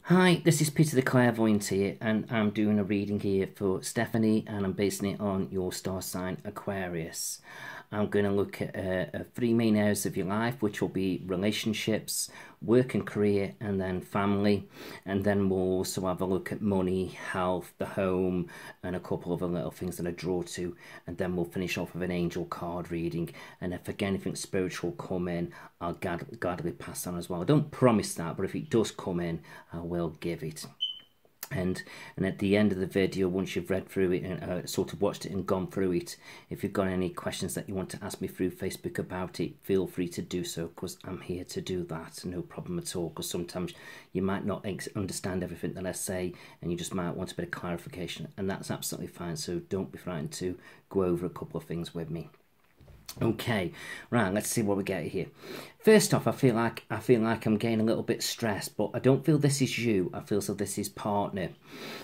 Hi, this is Peter the Clairvoyant here, and I'm doing a reading here for Stephanie, and I'm basing it on your star sign Aquarius. I'm going to look at three main areas of your life, which will be relationships, work and career, and then family. And then we'll also have a look at money, health, the home, and a couple of other little things that I draw to. And then we'll finish off with an angel card reading. And if again, anything spiritual come in, I'll gladly pass on as well. I don't promise that, but if it does come in, I will give it. And at the end of the video, once you've read through it and sort of watched it and gone through it, if you've got any questions that you want to ask me through Facebook about it, feel free to do so, because I'm here to do that, no problem at all. Because sometimes you might not understand everything that I say, and you just might want a bit of clarification, and that's absolutely fine. So don't be frightened to go over a couple of things with me. Okay, right, let's see what we get here. First off, I feel like I'm getting a little bit stressed, but I don't feel this is you. I feel so this is partner.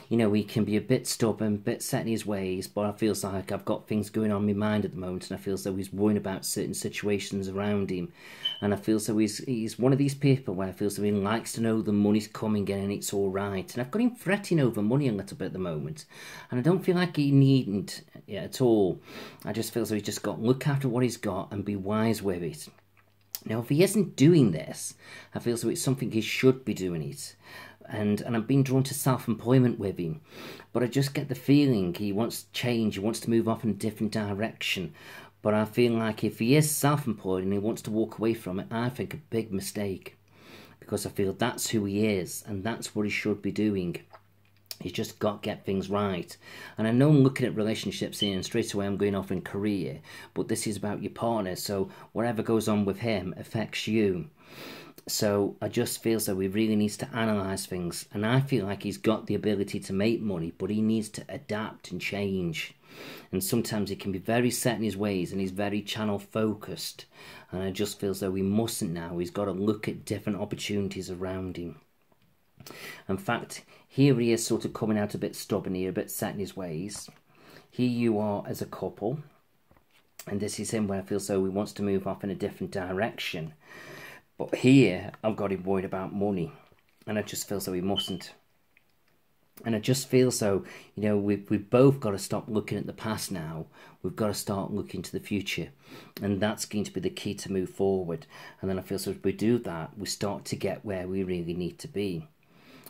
You know, he can be a bit stubborn, a bit set in his ways, but I feel like I've got things going on in my mind at the moment, and I feel as though he's worrying about certain situations around him. And I feel as though he's one of these people where I feel as though he likes to know the money's coming in and it's all right. And I've got him fretting over money a little bit at the moment. And I don't feel like he needn't at all. I just feel as though he's just got to look after what he's got and be wise with it. Now, if he isn't doing this, I feel as though it's something he should be doing it. And I've been drawn to self-employment with him. But I just get the feeling he wants change, he wants to move off in a different direction. But I feel like if he is self-employed and he wants to walk away from it, I think a big mistake. Because I feel that's who he is, and that's what he should be doing. He's just got to get things right. And I know I'm looking at relationships here, and straight away I'm going off in career, but this is about your partner, so whatever goes on with him affects you. So I just feel so he really needs to analyse things, and I feel like he's got the ability to make money, but he needs to adapt and change. And sometimes he can be very set in his ways, and he's very channel focused, and I just feel as though he mustn't now. He's got to look at different opportunities around him. In fact, here he is sort of coming out a bit stubborn here, a bit set in his ways. Here you are as a couple, and this is him where I feel so he wants to move off in a different direction. But here, I've got him worried about money, and I just feel so he mustn't. And I just feel so, you know, we've both got to stop looking at the past now. We've got to start looking to the future. And that's going to be the key to move forward. And then I feel so if we do that, we start to get where we really need to be.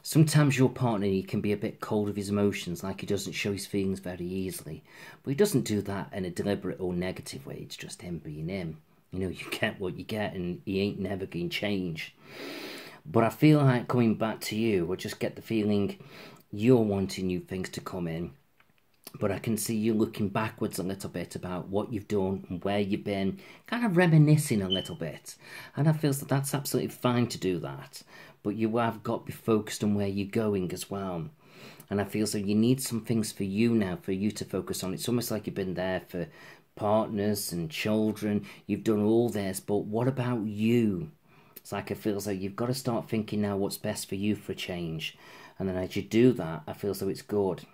Sometimes your partner, he can be a bit cold with his emotions, like he doesn't show his feelings very easily. But he doesn't do that in a deliberate or negative way. It's just him being him. You know, you get what you get, and he ain't never going to change. But I feel like coming back to you, I just get the feeling you're wanting new things to come in. But I can see you looking backwards a little bit about what you've done and where you've been, kind of reminiscing a little bit. And I feel that that's absolutely fine to do that. But you have got to be focused on where you're going as well. And I feel so you need some things for you now, for you to focus on. It's almost like you've been there for partners and children. You've done all this, but what about you? It's like I feel as though you've got to start thinking now what's best for you for a change. And then as you do that, I feel as though it's good.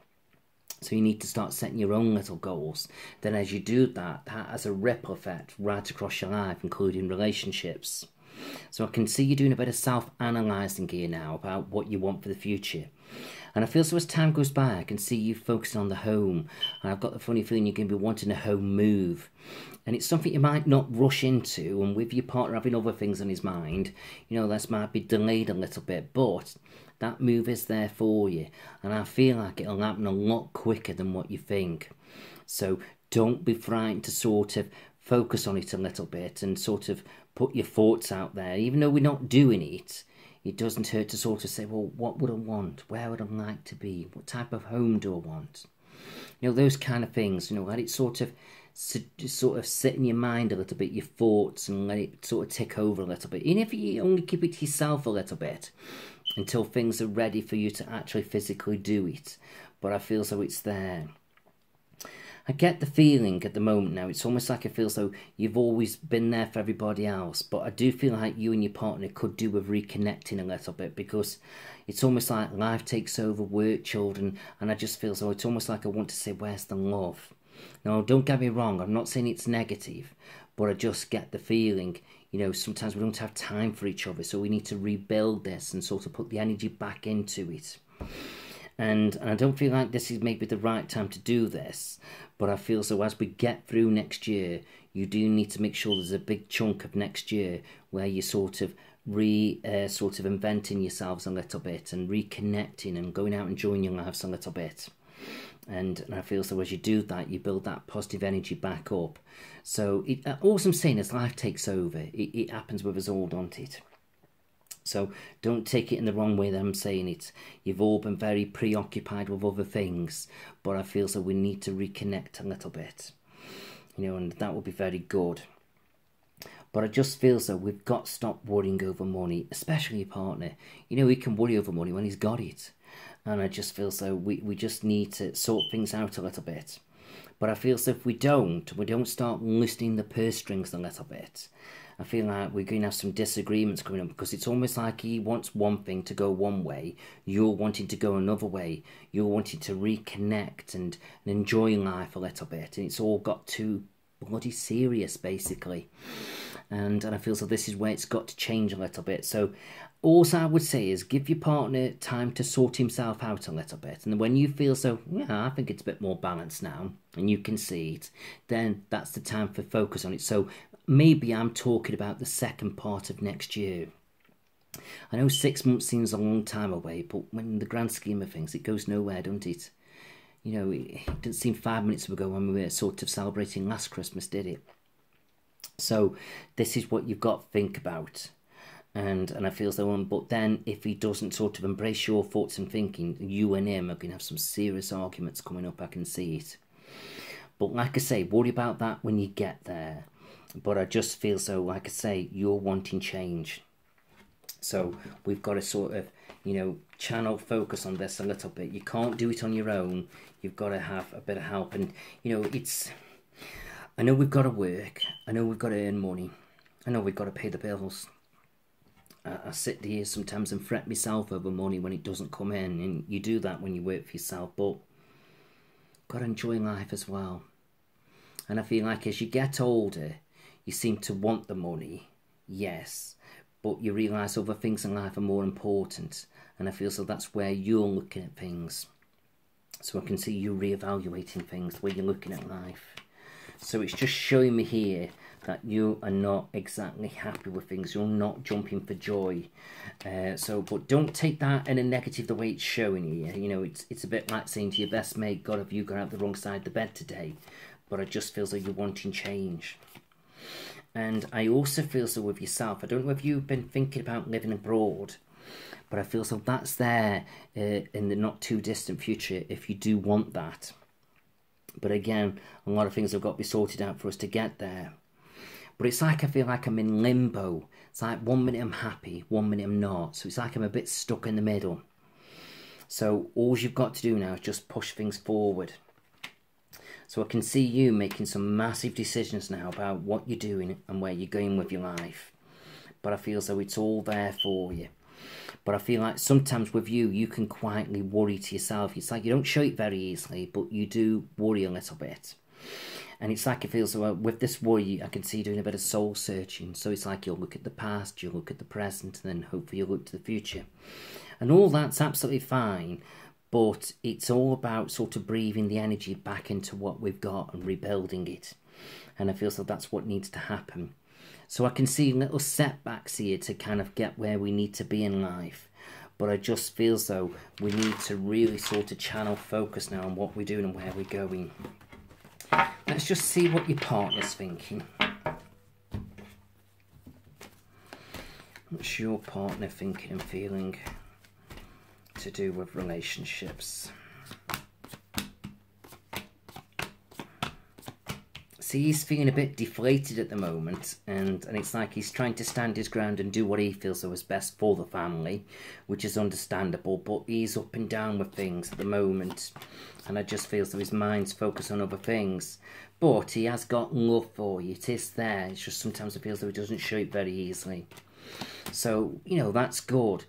So you need to start setting your own little goals. Then as you do that, that has a ripple effect right across your life, including relationships. So I can see you doing a bit of self-analysing here now about what you want for the future. And I feel so as time goes by, I can see you focusing on the home. And I've got the funny feeling you're going to be wanting a home move. And it's something you might not rush into. And with your partner having other things on his mind, you know, this might be delayed a little bit. But that move is there for you. And I feel like it'll happen a lot quicker than what you think. So don't be frightened to sort of focus on it a little bit and sort of put your thoughts out there. Even though we're not doing it, it doesn't hurt to sort of say, well, what would I want? Where would I like to be? What type of home do I want? You know, those kind of things, you know, let it sort of sit in your mind a little bit, your thoughts, and let it sort of tick over a little bit. Even if you only keep it to yourself a little bit until things are ready for you to actually physically do it. But I feel so it's there. I get the feeling at the moment now, it's almost like I feel so you've always been there for everybody else, but I do feel like you and your partner could do with reconnecting a little bit, because it's almost like life takes over, work, children, and I just feel so it's almost like I want to say, where's the love? Now, don't get me wrong, I'm not saying it's negative, but I just get the feeling, You know, sometimes we don't have time for each other, so we need to rebuild this and sort of put the energy back into it. And I don't feel like this is maybe the right time to do this, but I feel so as we get through next year, you do need to make sure there's a big chunk of next year where you sort of inventing yourselves a little bit and reconnecting and going out and enjoying your lives a little bit. And I feel so as you do that, you build that positive energy back up. So all I'm saying is life takes over. It happens with us all, don't it? So don't take it in the wrong way that I'm saying it. You've all been very preoccupied with other things, but I feel so we need to reconnect a little bit. You know, and that will be very good. But I just feel so we've got to stop worrying over money, especially your partner. You know, he can worry over money when he's got it. And I just feel so we just need to sort things out a little bit. But I feel so if we don't start loosening the purse strings a little bit, I feel like we're going to have some disagreements coming up, because it's almost like he wants one thing to go one way, you're wanting to go another way, you're wanting to reconnect and enjoy life a little bit, and it's all got too bloody serious, basically. And I feel so this is where it's got to change a little bit. So all I would say is give your partner time to sort himself out a little bit. And when you feel so, yeah, I think it's a bit more balanced now, and you can see it, then that's the time for focus on it. So maybe I'm talking about the second part of next year. I know 6 months seems a long time away, but when in the grand scheme of things, it goes nowhere, don't it? You know, it didn't seem 5 minutes ago when we were sort of celebrating last Christmas, did it? So this is what you've got to think about. And I feel so on. But then if he doesn't sort of embrace your thoughts and thinking, you and him are going to have some serious arguments coming up. I can see it. But like I say, worry about that when you get there. But I just feel so, like I say, you're wanting change. So we've got to sort of, you know, channel focus on this a little bit. You can't do it on your own. You've got to have a bit of help. And, you know, I know we've got to work. I know we've got to earn money. I know we've got to pay the bills. I sit here sometimes and fret myself over money when it doesn't come in. And you do that when you work for yourself. But got to enjoy life as well. And I feel like as you get older, you seem to want the money. Yes. But you realise other things in life are more important. And I feel so that's where you're looking at things. So I can see you reevaluating things, the way you're looking at life. So it's just showing me here that you are not exactly happy with things. You're not jumping for joy. But don't take that in a negative the way it's showing you. You know, it's a bit like saying to your best mate, God, have you got out the wrong side of the bed today? But it just feels like you're wanting change. And I also feel so with yourself. I don't know if you've been thinking about living abroad, but I feel so that's there in the not too distant future if you do want that. But again, a lot of things have got to be sorted out for us to get there. But it's like I feel like I'm in limbo. It's like 1 minute I'm happy, 1 minute I'm not. So it's like I'm a bit stuck in the middle. So all you've got to do now is just push things forward. So I can see you making some massive decisions now about what you're doing and where you're going with your life. But I feel as though it's all there for you. But I feel like sometimes with you, you can quietly worry to yourself. It's like you don't show it very easily, but you do worry a little bit. And it's like it feels so with this worry, I can see you doing a bit of soul searching. So it's like you'll look at the past, you'll look at the present, and then hopefully you'll look to the future. And all that's absolutely fine. But it's all about sort of breathing the energy back into what we've got and rebuilding it. And I feel so that's what needs to happen. So I can see little setbacks here to kind of get where we need to be in life. But I just feel as though we need to really sort of channel focus now on what we're doing and where we're going. Let's just see what your partner's thinking. What's your partner thinking and feeling to do with relationships? See, he's feeling a bit deflated at the moment, and it's like he's trying to stand his ground and do what he feels is best for the family, which is understandable, but he's up and down with things at the moment, and I just feel so his mind's focused on other things. But he has got love for you, it is there, it's just sometimes it feels like he doesn't show it very easily. So, you know, that's good.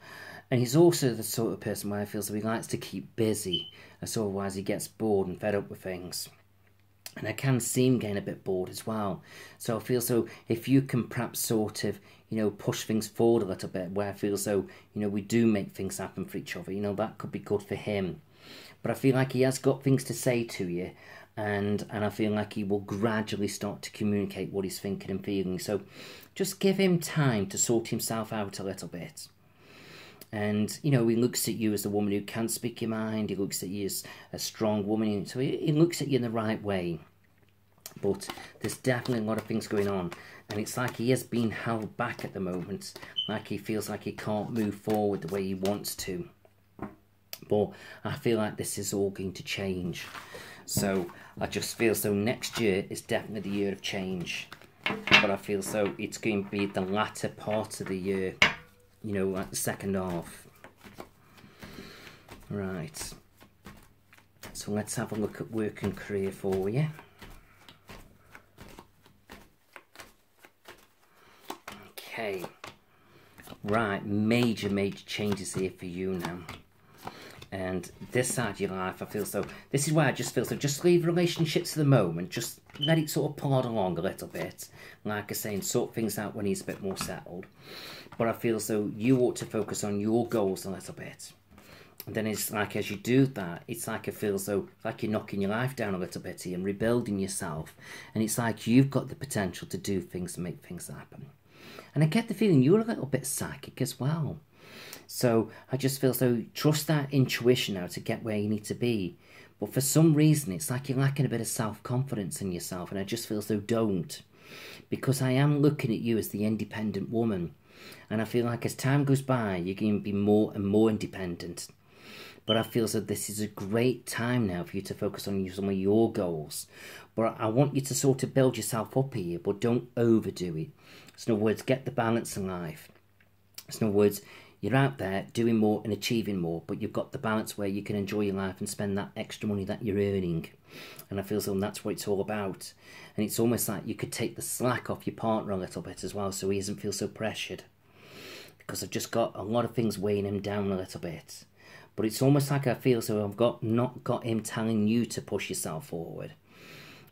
And he's also the sort of person where I feel so he likes to keep busy, so otherwise he gets bored and fed up with things. And I can see him getting a bit bored as well. So I feel so if you can perhaps sort of, push things forward a little bit, where I feel so, we do make things happen for each other, that could be good for him. But I feel like he has got things to say to you, and I feel like he will gradually start to communicate what he's thinking and feeling. So just give him time to sort himself out a little bit. And, he looks at you as a woman who can speak your mind. He looks at you as a strong woman. So he looks at you in the right way. But there's definitely a lot of things going on. And it's like he is being held back at the moment. Like he feels like he can't move forward the way he wants to. But I feel like this is all going to change. So I just feel so next year is definitely the year of change. But I feel so it's going to be the latter part of the year. Like the second half. Right. So let's have a look at work and career for you. Okay. Right, major changes here for you now. And this side of your life, I feel so, this is why I just feel so, just leave relationships for the moment, just let it sort of plod along a little bit. Like I say, and sort things out when he's a bit more settled. But I feel so you ought to focus on your goals a little bit. And then it's like as you do that, it's like I feel so, like you're knocking your life down a little bit here and rebuilding yourself. And it's like you've got the potential to do things and make things happen. And I get the feeling you're a little bit psychic as well. So I just feel so, trust that intuition now to get where you need to be. But for some reason, it's like you're lacking a bit of self-confidence in yourself. And I just feel so, don't. Because I am looking at you as the independent woman. And I feel like as time goes by, you're going to be more and more independent. But I feel so this is a great time now for you to focus on some of your goals. But I want you to sort of build yourself up here, but don't overdo it. So in other words, get the balance in life. So in other words, you're out there doing more and achieving more, but you've got the balance where you can enjoy your life and spend that extra money that you're earning. And I feel so that's what it's all about. And it's almost like you could take the slack off your partner a little bit as well, so he doesn't feel so pressured. Because I've just got a lot of things weighing him down a little bit. But it's almost like I feel so I've not got him telling you to push yourself forward.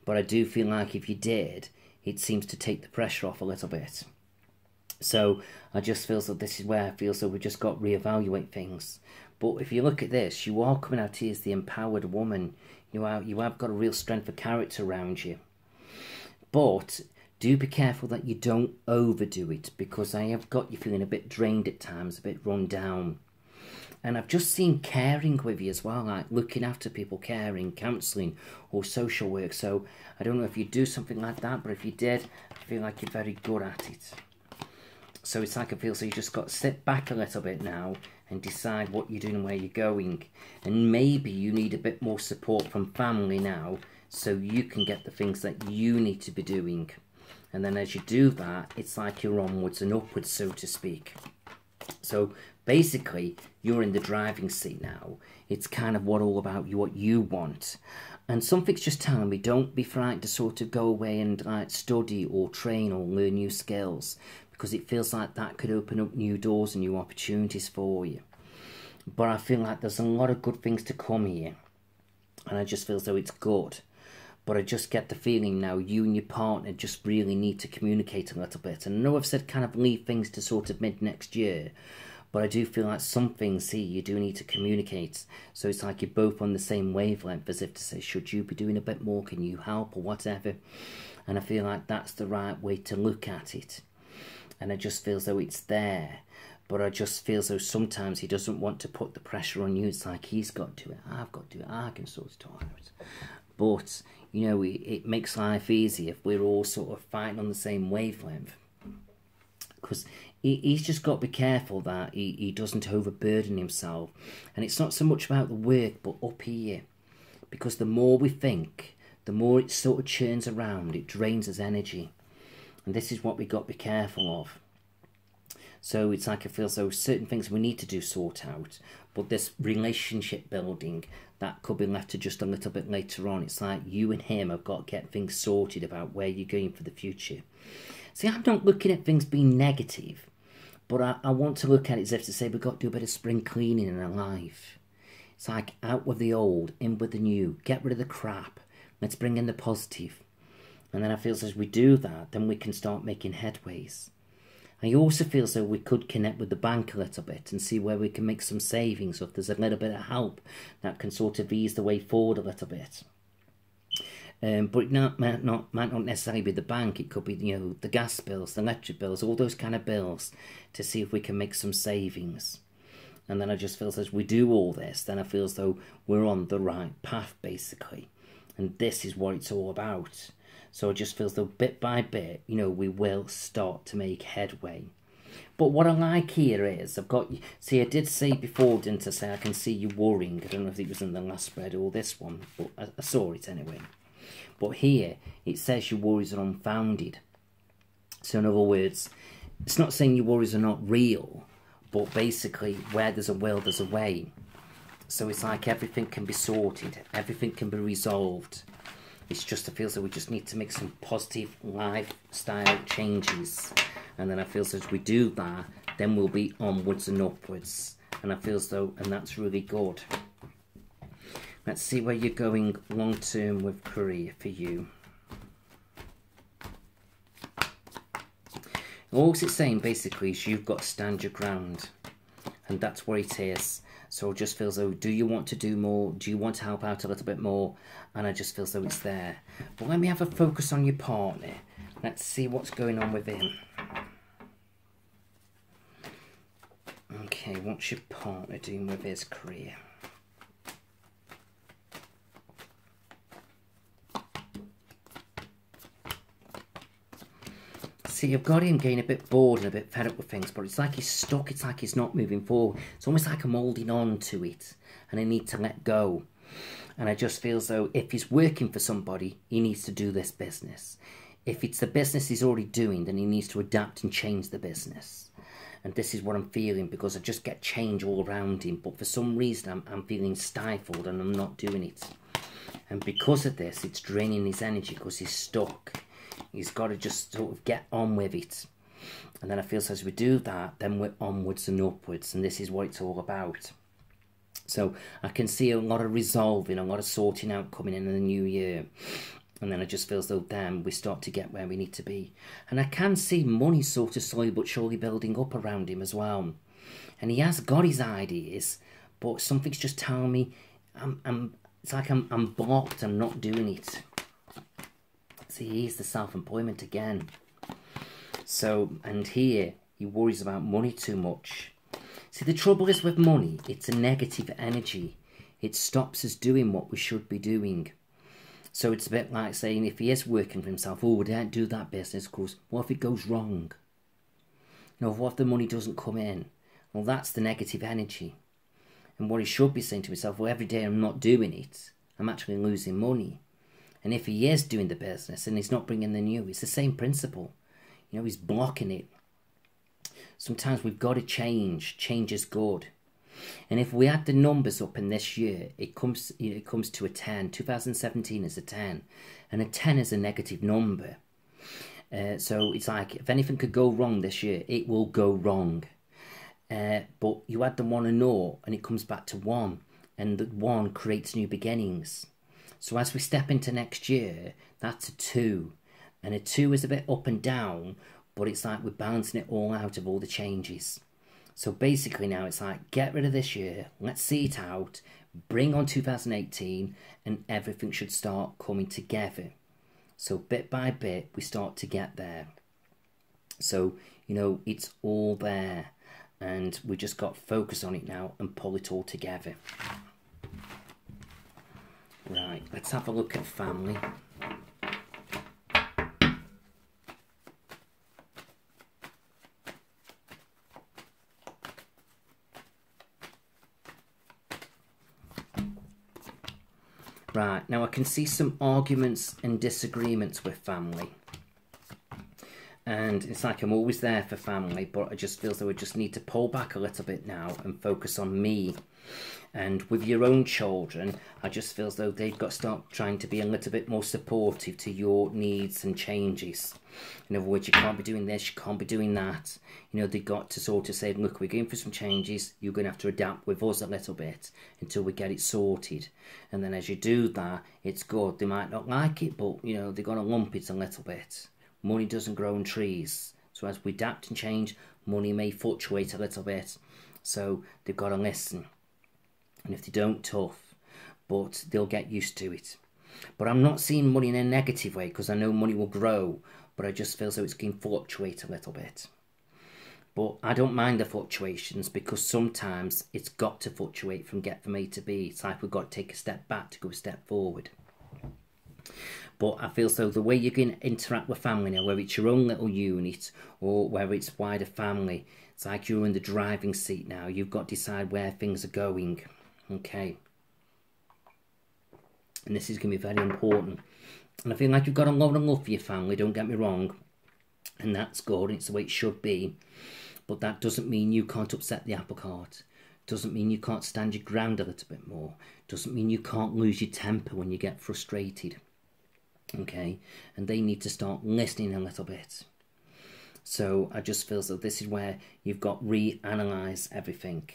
But I do feel like if you did, it seems to take the pressure off a little bit. So I just feel so this is where I feel so we've just got to reevaluate things. But if you look at this, you are coming out here as the empowered woman. You have got a real strength of character around you. But do be careful that you don't overdo it, because I have got you feeling a bit drained at times, a bit run down. And I've just seen caring with you as well, like looking after people, caring, counselling or social work. So I don't know if you do something like that, but if you did, I feel like you're very good at it. So it's like I feel so you just got to sit back a little bit now and decide what you're doing and where you're going. And maybe you need a bit more support from family now so you can get the things that you need to be doing. And then as you do that, it's like you're onwards and upwards, so to speak. So basically, you're in the driving seat now. It's kind of all about what you want. And something's just telling me, don't be frightened to sort of go away and like study or train or learn new skills, because it feels like that could open up new doors and new opportunities for you. But I feel like there's a lot of good things to come here. And I just feel as though it's good. But I just get the feeling now you and your partner just really need to communicate a little bit. And I know I've said kind of leave things to sort of mid next year, but I do feel like some things here you do need to communicate. So it's like you're both on the same wavelength, as if to say, should you be doing a bit more? Can you help or whatever? And I feel like that's the right way to look at it. And I just feel as though it's there. But I just feel as though sometimes he doesn't want to put the pressure on you. It's like he's got to do it, I've got to do it, I can sort it out. But, you know, it makes life easy if we're all sort of fighting on the same wavelength. Because he's just got to be careful that he doesn't overburden himself. And it's not so much about the work, but up here. Because the more we think, the more it sort of churns around, it drains us energy. And this is what we got to be careful of. So it's like I feel so certain things we need to do sort out. But this relationship building, that could be left to just a little bit later on. It's like you and him have got to get things sorted about where you're going for the future. See, I'm not looking at things being negative. But I want to look at it as if to say we've got to do a bit of spring cleaning in our life. It's like out with the old, in with the new. Get rid of the crap. Let's bring in the positive. And then I feel as we do that, then we can start making headways. I also feel as though we could connect with the bank a little bit and see where we can make some savings, or if there's a little bit of help that can sort of ease the way forward a little bit. But it might not necessarily be the bank. It could be, you know, the gas bills, the electric bills, all those kind of bills, to see if we can make some savings. And then I just feel as we do all this, then I feel as though we're on the right path, basically. And this is what it's all about. So it just feels though bit by bit, you know, we will start to make headway. But what I like here is, I've got, see, I did say before, didn't I, say I can see you worrying. I don't know if it was in the last spread or this one, but I saw it anyway. But here, it says your worries are unfounded. So in other words, it's not saying your worries are not real, but basically, where there's a will, there's a way. So it's like everything can be sorted, everything can be resolved. It's just, I feel that we just need to make some positive lifestyle changes. And then I feel as we do that, then we'll be onwards and upwards. And I feel as though, and that's really good. Let's see where you're going long term with career for you. All it's saying basically is you've got to stand your ground. And that's what it is. So it just feels though, do you want to do more? Do you want to help out a little bit more? And I just feel as though it's there. But let me have a focus on your partner. Let's see what's going on with him. Okay, what's your partner doing with his career? See, you've got him getting a bit bored and a bit fed up with things, but it's like he's stuck, it's like he's not moving forward. It's almost like I'm holding on to it, and I need to let go. And I just feel as though if he's working for somebody, he needs to do this business. If it's the business he's already doing, then he needs to adapt and change the business. And this is what I'm feeling, because I just get change all around him, but for some reason I'm feeling stifled and I'm not doing it. And because of this, it's draining his energy because he's stuck. He's got to just sort of get on with it. And then I feel as we do that, then we're onwards and upwards. And this is what it's all about. So I can see a lot of resolving, a lot of sorting out coming in the new year. And then I just feel as though then we start to get where we need to be. And I can see money sort of slowly but surely building up around him as well. And he has got his ideas, but something's just telling me it's like I'm blocked, I'm not doing it. See, here's the self-employment again. So, and here, he worries about money too much. See, the trouble is with money, it's a negative energy. It stops us doing what we should be doing. So it's a bit like saying, if he is working for himself, oh, don't do that business, because what if it goes wrong? You know, what if the money doesn't come in? Well, that's the negative energy. And what he should be saying to himself, well, every day I'm not doing it, I'm actually losing money. And if he is doing the business and he's not bringing the new, it's the same principle. You know, he's blocking it. Sometimes we've got to change. Change is good. And if we add the numbers up in this year, it comes to a 10. 2017 is a 10. And a 10 is a negative number. So it's like, if anything could go wrong this year, it will go wrong. But you add the 1 and 0, and it comes back to 1. And the 1 creates new beginnings. So as we step into next year, that's a 2. And a 2 is a bit up and down, but it's like we're balancing it all out of all the changes. So basically now it's like, get rid of this year, let's see it out, bring on 2018, and everything should start coming together. So bit by bit, we start to get there. So, you know, it's all there. And we just got to focus on it now and pull it all together. Right, let's have a look at family. Right, now I can see some arguments and disagreements with family. And it's like I'm always there for family, but I just feel as though I just need to pull back a little bit now and focus on me. And with your own children, I just feel as though they've got to start trying to be a little bit more supportive to your needs and changes. In other words, you can't be doing this, you can't be doing that. You know, they've got to sort of say, look, we're going for some changes, you're going to have to adapt with us a little bit until we get it sorted. And then as you do that, it's good. They might not like it, but, you know, they're going to lump it a little bit. Money doesn't grow on trees. So as we adapt and change, money may fluctuate a little bit. So they've got to listen. And if they don't, tough, but they'll get used to it. But I'm not seeing money in a negative way, because I know money will grow, but I just feel as though it's going to fluctuate a little bit. But I don't mind the fluctuations, because sometimes it's got to fluctuate from A to B. It's like we've got to take a step back to go a step forward. But I feel as though the way you're going to interact with family now, whether it's your own little unit or whether it's wider family, it's like you're in the driving seat now. You've got to decide where things are going. Okay, and this is going to be very important. And I feel like you've got a lot of love for your family, don't get me wrong, and that's good, it's the way it should be. But that doesn't mean you can't upset the apple cart. Doesn't mean you can't stand your ground a little bit more. Doesn't mean you can't lose your temper when you get frustrated. Okay, and they need to start listening a little bit. So I just feel as though this is where you've got to reanalyse everything.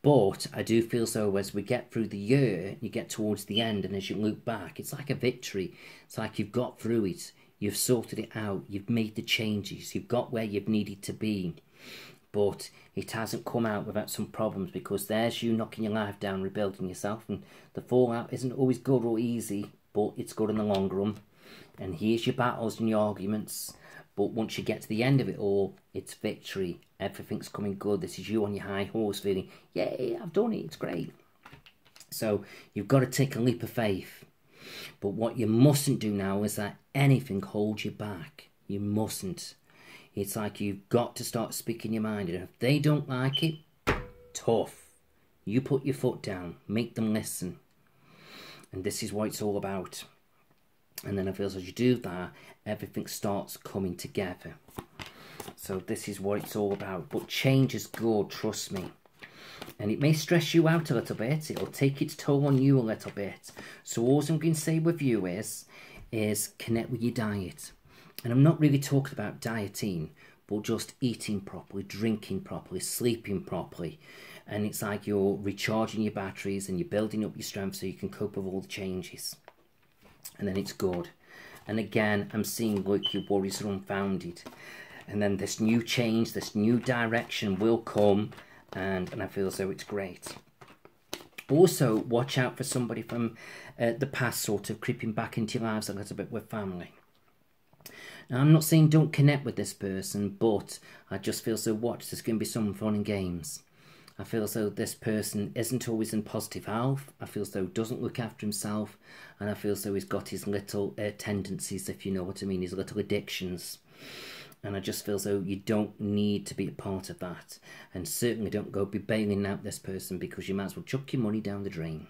But I do feel so as we get through the year, you get towards the end, and as you look back, it's like a victory. It's like you've got through it, you've sorted it out, you've made the changes, you've got where you've needed to be. But it hasn't come out without some problems, because there's you knocking your life down, rebuilding yourself, and the fallout isn't always good or easy, but it's good in the long run. And here's your battles and your arguments. But once you get to the end of it all, it's victory. Everything's coming good. This is you on your high horse feeling, yay, I've done it, it's great. So you've got to take a leap of faith. But what you mustn't do now is that anything holds you back. You mustn't. It's like you've got to start speaking your mind. And if they don't like it, tough. You put your foot down. Make them listen. And this is what it's all about. And then I feel as you do that, everything starts coming together. So this is what it's all about. But change is good, trust me. And it may stress you out a little bit. It'll take its toll on you a little bit. So all I'm going to say with you is connect with your diet. And I'm not really talking about dieting, but just eating properly, drinking properly, sleeping properly. And it's like you're recharging your batteries and you're building up your strength so you can cope with all the changes. And then it's good. And again, I'm seeing, look, your worries are unfounded. And then this new change, this new direction will come, and I feel as though it's great. Also, watch out for somebody from the past sort of creeping back into your lives a little bit with family. Now, I'm not saying don't connect with this person, but I just feel so watch. There's going to be some fun and games. I feel as though this person isn't always in positive health. I feel as though doesn't look after himself. And I feel as though he's got his little tendencies, if you know what I mean, his little addictions. And I just feel as though you don't need to be a part of that. And certainly don't go be bailing out this person, because you might as well chuck your money down the drain.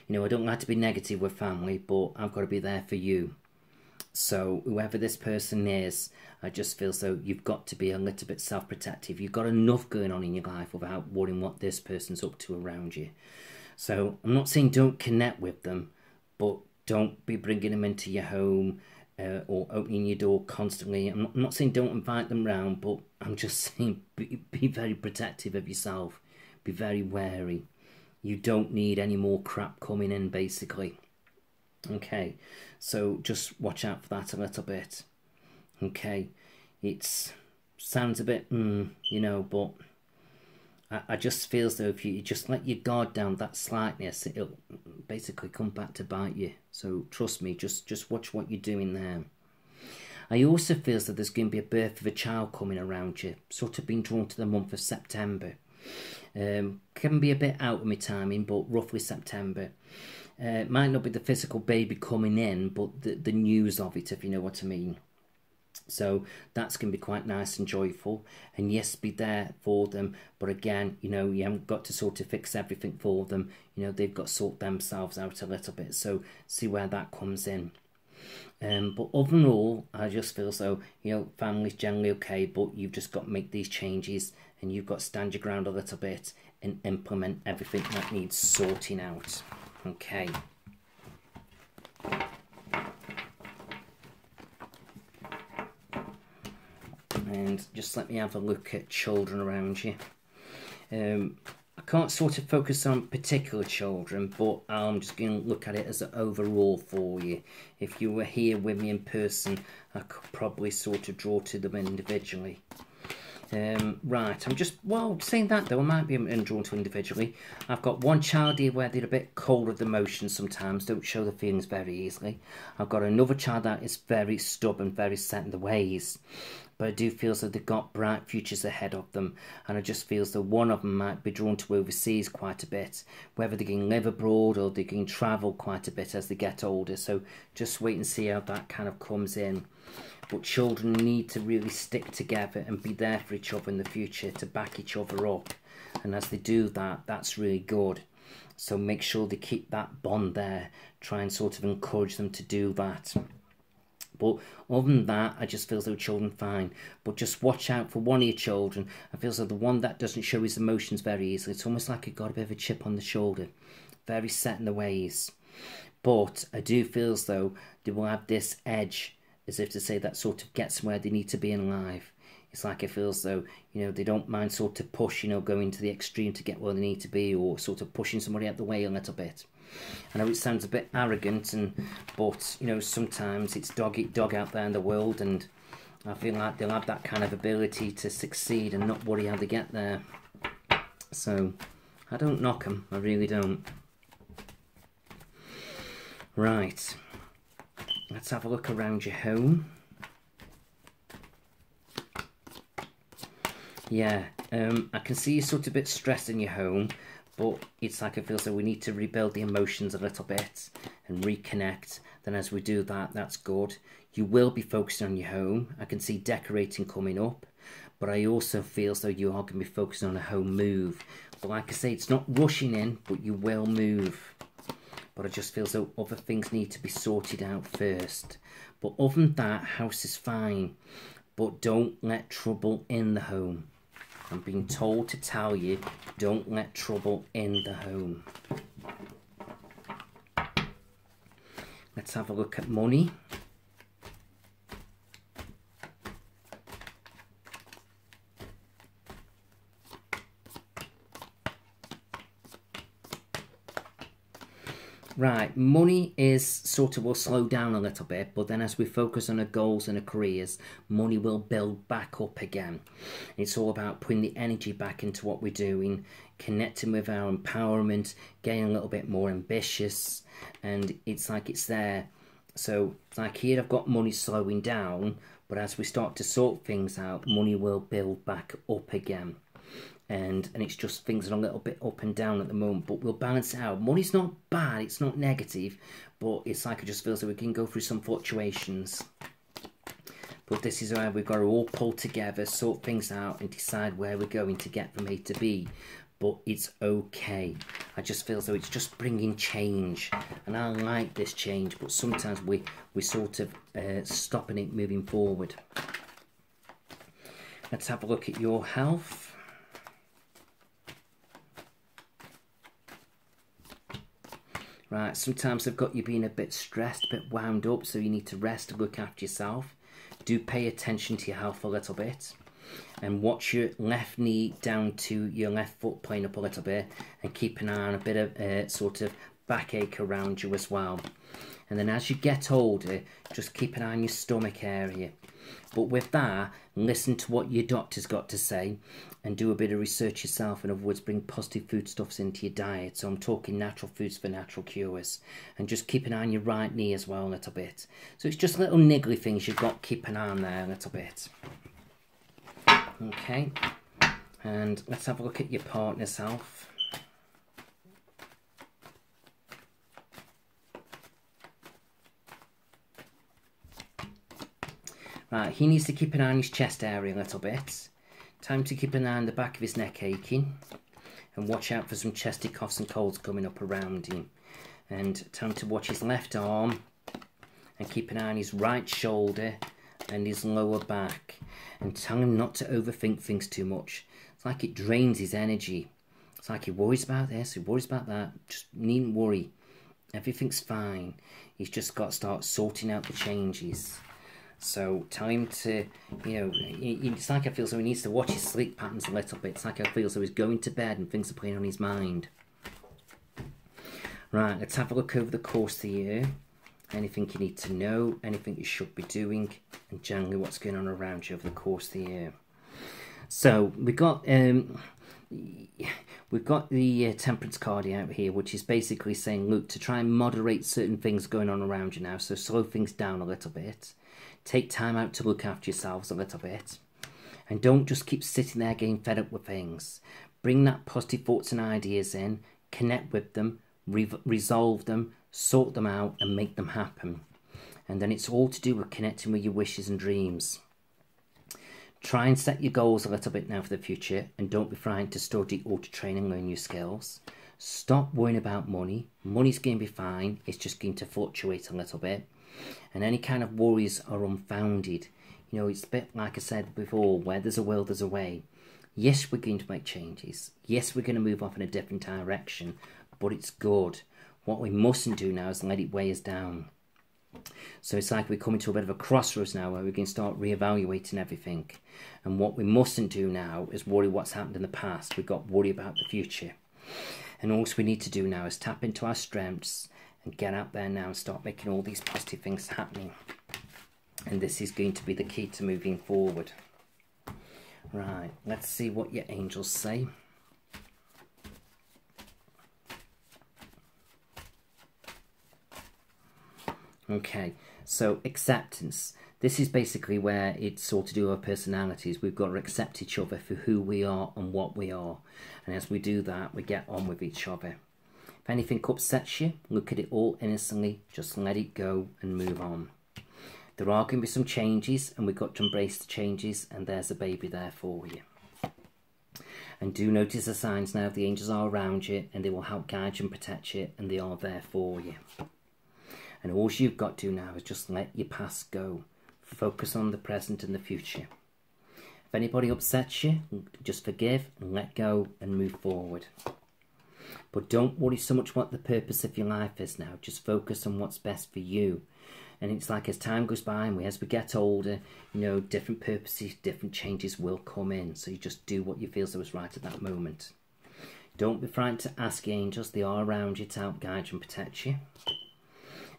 You know, I don't like to be negative with family, but I've got to be there for you. So whoever this person is, I just feel so you've got to be a little bit self-protective. You've got enough going on in your life without worrying what this person's up to around you. So I'm not saying don't connect with them, but don't be bringing them into your home or opening your door constantly. I'm not saying don't invite them round, but I'm just saying be very protective of yourself. Be very wary. You don't need any more crap coming in, basically. Okay, so just watch out for that a little bit. Okay, it sounds a bit, you know, but I just feel as though if you just let your guard down that slightness, it'll basically come back to bite you. So trust me, just watch what you're doing there. I also feel as though there's going to be a birth of a child coming around you, sort of being drawn to the month of September. Can be a bit out of my timing, but roughly September. It might not be the physical baby coming in, but the news of it, if you know what I mean. So that's going to be quite nice and joyful. And yes, be there for them. But again, you know, you haven't got to sort of fix everything for them. You know, they've got to sort themselves out a little bit. So see where that comes in. But overall, I just feel so, you know, family's generally okay, but you've just got to make these changes and you've got to stand your ground a little bit and implement everything that needs sorting out. Okay. And just let me have a look at children around you. I can't sort of focus on particular children, but I'm just going to look at it as an overall for you. If you were here with me in person, I could probably sort of draw to them individually. Right, I'm just, well, saying that though, I might be drawn to individually. I've got one child here where they're a bit cold with emotions sometimes, don't show the feelings very easily. I've got another child that is very stubborn, very set in the ways. But I do feel as though they've got bright futures ahead of them, and I just feel as though one of them might be drawn to overseas quite a bit, whether they can live abroad or they can travel quite a bit as they get older. So just wait and see how that kind of comes in. But children need to really stick together and be there for each other in the future to back each other up, and as they do that, that's really good. So make sure they keep that bond there, try and sort of encourage them to do that. But other than that, I just feel as though children fine. But just watch out for one of your children. I feel as though the one that doesn't show his emotions very easily, it's almost like he got a bit of a chip on the shoulder. Very set in the ways. But I do feel as though they will have this edge, as if to say that sort of gets them where they need to be in life. It's like it feels as though, you know, they don't mind sort of push, you know, going to the extreme to get where they need to be, or sort of pushing somebody out the way a little bit. I know it sounds a bit arrogant, but, you know, sometimes it's dog eat dog out there in the world, and I feel like they'll have that kind of ability to succeed and not worry how they get there. So, I don't knock them, I really don't. Right, let's have a look around your home. Yeah, I can see you're sort of a bit stressed in your home, but it's like it feels like we need to rebuild the emotions a little bit and reconnect. Then as we do that, that's good. You will be focusing on your home. I can see decorating coming up, but I also feel as though you are going to be focusing on a home move. But like I say, it's not rushing in, but you will move. But I just feel as though other things need to be sorted out first. But other than that, house is fine. But don't let trouble in the home. I'm being told to tell you, don't let trouble in the home. Let's have a look at money. Right, money is sort of will slow down a little bit, but then as we focus on our goals and our careers, money will build back up again. It's all about putting the energy back into what we're doing, connecting with our empowerment, getting a little bit more ambitious, and it's like it's there. So it's like here I've got money slowing down, but as we start to sort things out, money will build back up again. And it's just things are a little bit up and down at the moment, but we'll balance it out. Money's not bad, it's not negative, but it's like it just feels that we can go through some fluctuations. But this is where we've got to all pull together, sort things out, and decide where we're going to get from A to B. But it's okay. I just feel as though it's just bringing change, and I like this change, but sometimes we sort of stopping it moving forward. Let's have a look at your health. Right, sometimes I've got you being a bit stressed, a bit wound up, so you need to rest and look after yourself. Do pay attention to your health a little bit. And watch your left knee down to your left foot playing up a little bit. And keep an eye on a bit of sort of backache around you as well. And then as you get older, just keep an eye on your stomach area. But with that, listen to what your doctor's got to say and do a bit of research yourself. In other words, bring positive foodstuffs into your diet. So I'm talking natural foods for natural cures. And just keep an eye on your right knee as well a little bit. So it's just little niggly things you've got to keep an eye on there a little bit. Okay. And let's have a look at your partner's health. Right, he needs to keep an eye on his chest area a little bit. Time to keep an eye on the back of his neck aching. And watch out for some chesty coughs and colds coming up around him. And time to watch his left arm and keep an eye on his right shoulder and his lower back, and tell him not to overthink things too much. It's like it drains his energy. It's like he worries about this, he worries about that. Just needn't worry. Everything's fine. He's just got to start sorting out the changes. So tell him to, you know, it's like I feel so he needs to watch his sleep patterns a little bit. It's like I feel so he's going to bed and things are playing on his mind. Right, let's have a look over the course of the year. Anything you need to know, anything you should be doing, and generally what's going on around you over the course of the year. So we've got the Temperance card out here, which is basically saying, look, to try and moderate certain things going on around you now, so slow things down a little bit. Take time out to look after yourselves a little bit. And don't just keep sitting there getting fed up with things. Bring that positive thoughts and ideas in, connect with them, resolve them, sort them out and make them happen. And then it's all to do with connecting with your wishes and dreams. Try and set your goals a little bit now for the future, and don't be frightened to study or to train and learn new skills. Stop worrying about money. Money's going to be fine, it's just going to fluctuate a little bit. And any kind of worries are unfounded. You know, it's a bit like I said before, where there's a will, there's a way. Yes, we're going to make changes. Yes, we're going to move off in a different direction, but it's good. What we mustn't do now is let it weigh us down. So it's like we're coming to a bit of a crossroads now where we can start reevaluating everything. And what we mustn't do now is worry what's happened in the past. We've got to worry about the future. And all we need to do now is tap into our strengths and get out there now and start making all these positive things happening. And this is going to be the key to moving forward. Right, let's see what your angels say. Okay, so acceptance. This is basically where it's all to do with our personalities. We've got to accept each other for who we are and what we are. And as we do that, we get on with each other. If anything upsets you, look at it all innocently, just let it go and move on. There are going to be some changes, and we've got to embrace the changes, and there's a baby there for you. And do notice the signs now. The angels are around you, and they will help guide you and protect you, and they are there for you. And all you've got to do now is just let your past go. Focus on the present and the future. If anybody upsets you, just forgive and let go and move forward. But don't worry so much what the purpose of your life is now. Just focus on what's best for you. And it's like as time goes by and as we get older, you know, different purposes, different changes will come in. So you just do what you feel is right at that moment. Don't be frightened to ask the angels. They are around you to help guide you and protect you.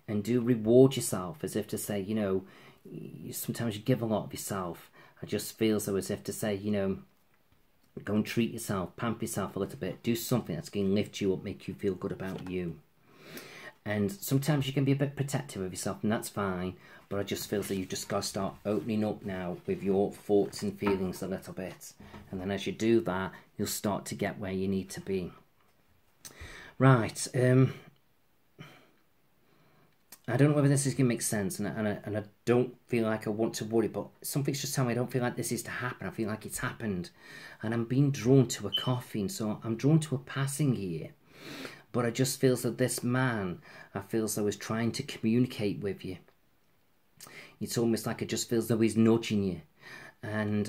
And do reward yourself, as if to say, you know, sometimes you give a lot of yourself. I just feel so as if to say, you know, go and treat yourself, pamper yourself a little bit. Do something that's going to lift you up, make you feel good about you. And sometimes you can be a bit protective of yourself, and that's fine. But I just feel that you've just got to start opening up now with your thoughts and feelings a little bit. And then as you do that, you'll start to get where you need to be. Right, I don't know whether this is going to make sense, and I don't feel like I want to worry, but something's just telling me I don't feel like this is to happen. I feel like it's happened, and I'm being drawn to a coffin, so I'm drawn to a passing here. But I just feel that this man, I feel as though he's trying to communicate with you. It's almost like it just feels as though he's nudging you, and